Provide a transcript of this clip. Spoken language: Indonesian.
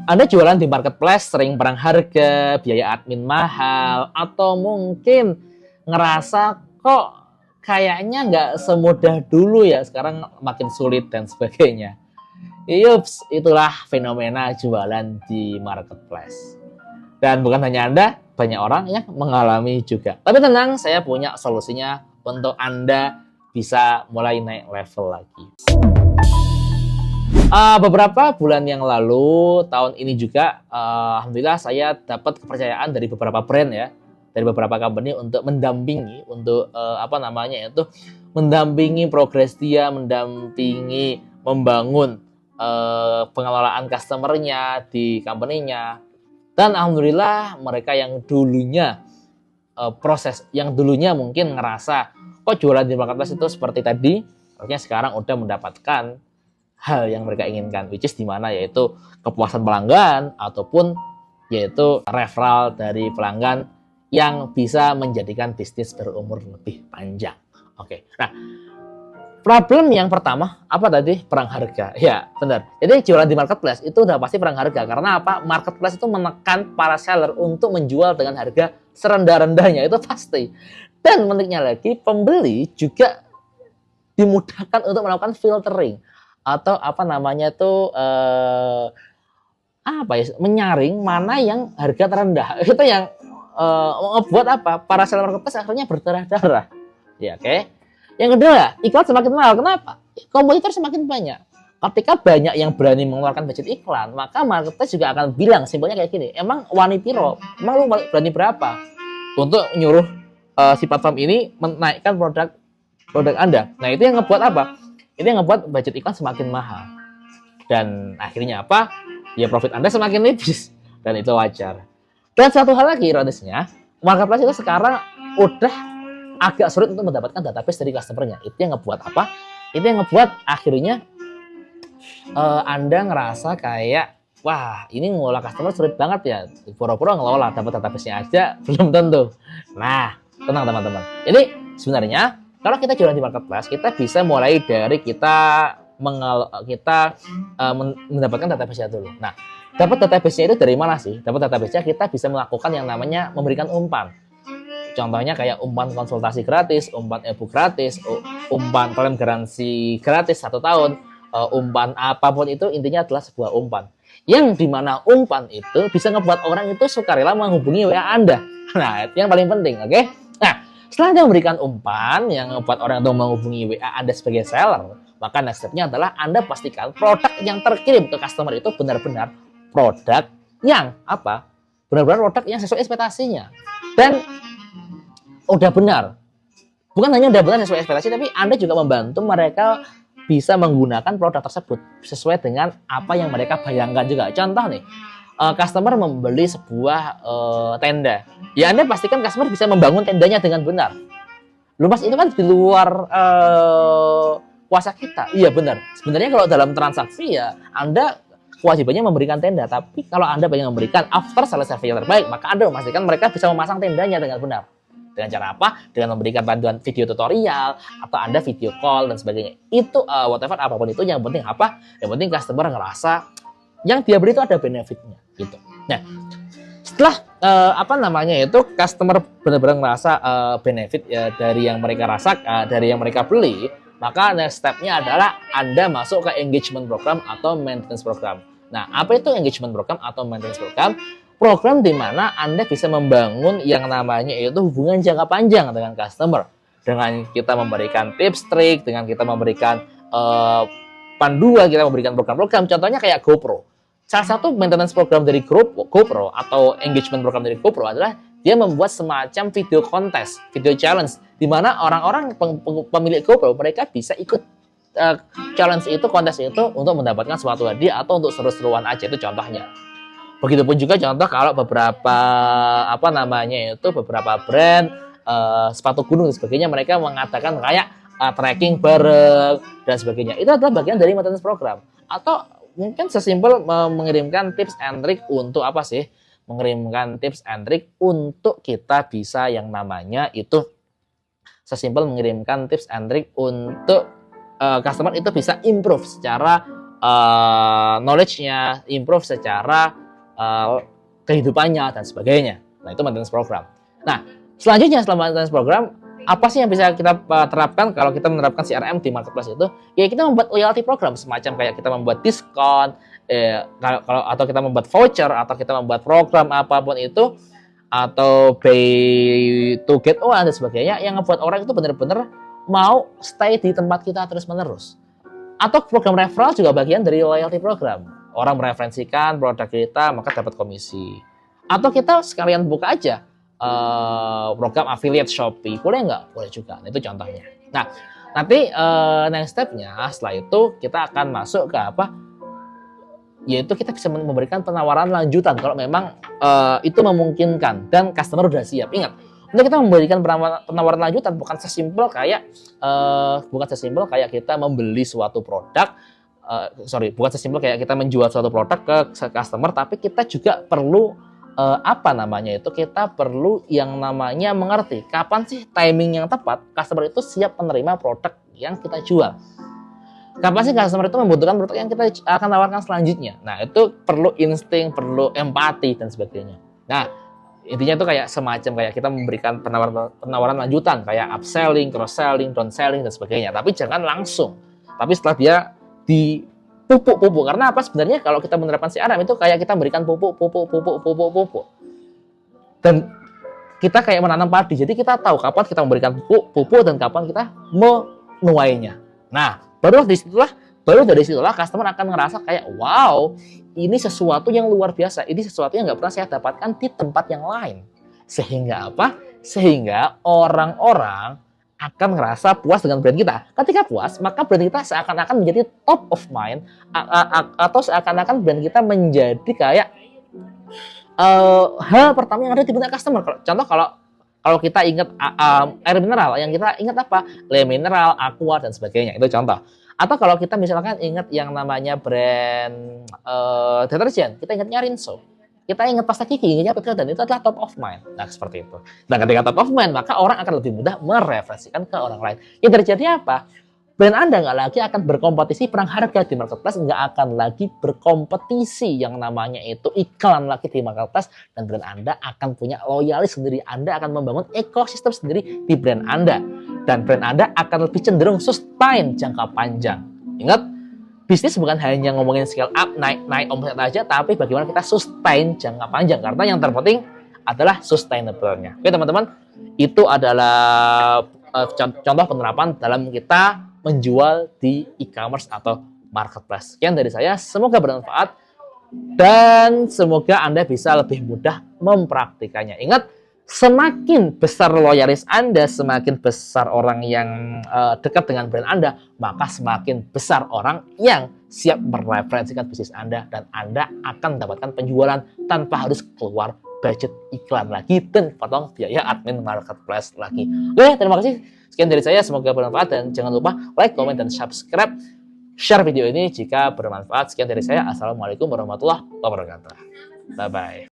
Anda jualan di marketplace sering perang harga, biaya admin mahal, atau mungkin ngerasa kok kayaknya nggak semudah dulu ya, sekarang makin sulit dan sebagainya. Yups, itulah fenomena jualan di marketplace. Dan bukan hanya Anda, banyak orang yang mengalami juga. Tapi tenang, saya punya solusinya untuk Anda bisa mulai naik level lagi. Beberapa bulan yang lalu, tahun ini juga, alhamdulillah saya dapat kepercayaan dari beberapa brand ya, dari beberapa company untuk mendampingi, untuk mendampingi progres dia, mendampingi membangun pengelolaan customer-nya di company-nya. Dan alhamdulillah mereka yang dulunya yang dulunya mungkin ngerasa kok jualan di marketplace itu seperti tadi, artinya sekarang udah mendapatkan hal yang mereka inginkan, which is dimana yaitu kepuasan pelanggan ataupun yaitu referral dari pelanggan yang bisa menjadikan bisnis berumur lebih panjang. Oke, nah problem yang pertama apa tadi? Perang harga. Ya benar. Jadi jualan di marketplace itu udah pasti perang harga. Karena apa? Marketplace itu menekan para seller untuk menjual dengan harga serendah-rendahnya, itu pasti. Dan menariknya lagi, pembeli juga dimudahkan untuk melakukan filtering atau menyaring mana yang harga terendah. Itu yang ngebuat para seller marketplace akhirnya berdarah-darah. Ya, oke. Yang kedua, iklan semakin mahal. Kenapa? Kompetitor semakin banyak. Ketika banyak yang berani mengeluarkan budget iklan, maka marketplace juga akan bilang, simpelnya kayak gini, emang wani piro? Emang lu berani berapa untuk nyuruh si platform ini menaikkan produk Anda? Nah, itu yang ngebuat apa? Itu yang ngebuat budget iklan semakin mahal. Dan akhirnya apa? Ya profit Anda semakin nipis. Dan itu wajar. Dan satu hal lagi ironisnya, marketplace itu sekarang udah agak sulit untuk mendapatkan database dari customer-nya. Itu yang ngebuat apa? Itu yang ngebuat akhirnya Anda ngerasa kayak, wah ini ngelola customer sulit banget ya. Pura-pura ngelola, dapat database-nya aja belum tentu. Nah, tenang teman-teman. Ini sebenarnya kalau kita jualan di marketplace, kita bisa mulai dari kita mendapatkan database-nya dulu. Nah, dapat database-nya itu dari mana sih? Dapat database-nya kita bisa melakukan yang namanya memberikan umpan. Contohnya kayak umpan konsultasi gratis, umpan e-book gratis, umpan klaim garansi gratis 1 tahun, umpan apapun itu, intinya adalah sebuah umpan. Yang dimana umpan itu bisa ngebuat orang itu sukarela menghubungi WA Anda. Nah, itu yang paling penting, oke? Nah, setelah Anda memberikan umpan yang membuat orang itu menghubungi WA Anda sebagai seller, maka next step-nya adalah Anda pastikan produk yang terkirim ke customer itu benar-benar produk yang apa? Benar-benar produk yang sesuai ekspektasinya. Dan udah benar. Bukan hanya udah benar sesuai ekspektasi, tapi Anda juga membantu mereka bisa menggunakan produk tersebut sesuai dengan apa yang mereka bayangkan juga. Contoh nih, customer membeli sebuah tenda. Ya Anda pastikan customer bisa membangun tendanya dengan benar. Loh Mas, itu kan di luar kuasa kita. Iya benar. Sebenarnya kalau dalam transaksi ya Anda kewajibannya memberikan tenda. Tapi kalau Anda ingin memberikan after sales service yang terbaik, maka Anda memastikan mereka bisa memasang tendanya dengan benar. Dengan cara apa? Dengan memberikan bantuan video tutorial atau Anda video call dan sebagainya. Itu whatever apapun itu, yang penting apa? Yang penting customer ngerasa yang dia beli itu ada benefitnya gitu. Nah, setelah customer benar-benar ngerasa benefit ya dari yang mereka rasakan, dari yang mereka beli, maka next step-nya adalah Anda masuk ke engagement program atau maintenance program. Nah, apa itu engagement program atau maintenance program? Program di mana Anda bisa membangun yang namanya itu hubungan jangka panjang dengan customer. Dengan kita memberikan tips, trik, dengan kita memberikan panduan, kita memberikan program-program. Contohnya kayak GoPro. Salah satu maintenance program dari GoPro atau engagement program dari GoPro adalah dia membuat semacam video kontes, video challenge, di mana orang-orang pemilik GoPro mereka bisa ikut challenge itu, kontes itu untuk mendapatkan suatu hadiah atau untuk seru-seruan aja, itu contohnya. Begitupun juga contoh kalau beberapa brand sepatu gunung dan sebagainya, mereka mengatakan kayak trekking bareng dan sebagainya. Itu adalah bagian dari maintenance program. Atau mungkin sesimpel mengirimkan tips and trick untuk apa sih? Mengirimkan tips and trick untuk kita bisa yang namanya itu sesimpel mengirimkan tips and trick untuk customer itu bisa improve secara knowledge-nya, improve secara kehidupannya dan sebagainya. Nah, itu maintenance program. Nah, selanjutnya setelah maintenance program, apa sih yang bisa kita terapkan kalau kita menerapkan CRM di marketplace itu? Ya kita membuat loyalty program, semacam kayak kita membuat diskon, kalau atau kita membuat voucher, atau kita membuat program apapun itu, atau pay to get one dan sebagainya, yang ngebuat orang itu benar-benar mau stay di tempat kita terus-menerus. Atau program referral juga bagian dari loyalty program. Orang mereferensikan produk kita, maka dapat komisi. Atau kita sekalian buka aja program affiliate Shopee, boleh nggak? Boleh juga. Nah, itu contohnya. Nah, nanti next step-nya setelah itu kita akan masuk ke apa? Yaitu kita bisa memberikan penawaran lanjutan kalau memang itu memungkinkan dan customer udah siap. Ingat, untuk kita memberikan penawaran lanjutan bukan sesimpel kayak kita membeli suatu produk, bukan sesimpel kayak kita menjual suatu produk ke customer, tapi kita juga perlu kita perlu yang namanya mengerti kapan sih timing yang tepat customer itu siap menerima produk yang kita jual. Kapan sih customer itu membutuhkan produk yang kita akan tawarkan selanjutnya. Nah, itu perlu insting, perlu empati dan sebagainya. Nah, intinya itu kayak semacam kayak kita memberikan penawaran lanjutan kayak upselling, cross-selling, down-selling dan sebagainya. Tapi jangan langsung. Tapi setelah dia di pupuk. Karena apa? Sebenarnya kalau kita menerapkan CRM itu kayak kita memberikan pupuk. Dan kita kayak menanam padi. Jadi kita tahu kapan kita memberikan pupuk dan kapan kita menuainya. Nah, baru dari situlah customer akan ngerasa kayak, wow, ini sesuatu yang luar biasa. Ini sesuatu yang nggak pernah saya dapatkan di tempat yang lain. Sehingga apa? Sehingga orang-orang akan ngerasa puas dengan brand kita. Ketika puas, maka brand kita seakan-akan menjadi top of mind, atau seakan-akan brand kita menjadi kayak hal pertama yang ada di benak customer. Contoh kalau kita ingat air mineral, yang kita ingat apa? Le Mineral, Aqua dan sebagainya. Itu contoh. Atau kalau kita misalkan ingat yang namanya brand deterjen, kita ingatnya Rinso. Kita ingat pasta gigi, ingatnya Petrol, dan itu adalah top of mind. Nah, seperti itu. Nah, ketika top of mind, maka orang akan lebih mudah mereferensikan ke orang lain. Yang terjadi apa? Brand Anda nggak lagi akan berkompetisi perang harga di marketplace, nggak akan lagi berkompetisi yang namanya itu iklan lagi di marketplace, dan brand Anda akan punya loyalis sendiri. Anda akan membangun ekosistem sendiri di brand Anda. Dan brand Anda akan lebih cenderung sustain jangka panjang. Ingat, bisnis bukan hanya ngomongin scale up, naik omset aja, tapi bagaimana kita sustain jangka panjang. Karena yang terpenting adalah sustainable-nya. Oke teman-teman, itu adalah contoh penerapan dalam kita menjual di e-commerce atau marketplace. Sekian dari saya, semoga bermanfaat dan semoga Anda bisa lebih mudah mempraktikannya. Ingat, semakin besar loyalis Anda, semakin besar orang yang dekat dengan brand Anda, maka semakin besar orang yang siap mereferensikan bisnis Anda, dan Anda akan mendapatkan penjualan tanpa harus keluar budget iklan lagi dan potong biaya admin marketplace lagi. Oke, terima kasih. Sekian dari saya, semoga bermanfaat, dan jangan lupa like, comment, dan subscribe. Share video ini jika bermanfaat. Sekian dari saya. Assalamualaikum warahmatullahi wabarakatuh. Bye-bye.